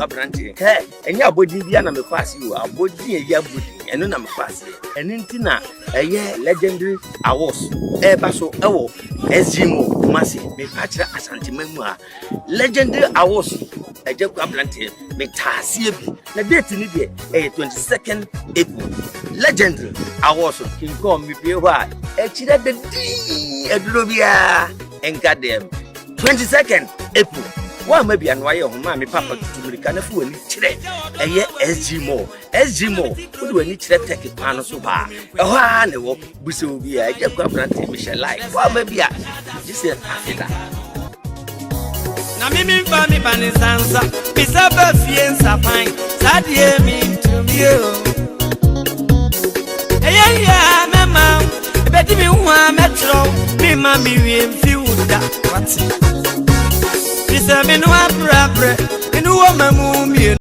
ABRANTE hey enya abodi bia na me kwase o abodi eya abodi eno na me kwase enti na legendary awards baso ewo ezimo mase me pachira Ashanti mamu a legendary awards ABRANTE me tasie bi na date ni de 22nd April legendary awards king come me be ho a chira de di eduro bia enka dem 22nd April wa maybe an why homa me papa tuturika na fu ani kire SG mo wo ani kire take pan so ba ho a ne wo buse obi a ABRANTE me share like wa maybe a just after na mimi mfa mi banisansa bisaba fiensa fine sadie mi tumio mama bedi mi hu metro mi ma mi wi mfi uda wati bisa mi no abrabre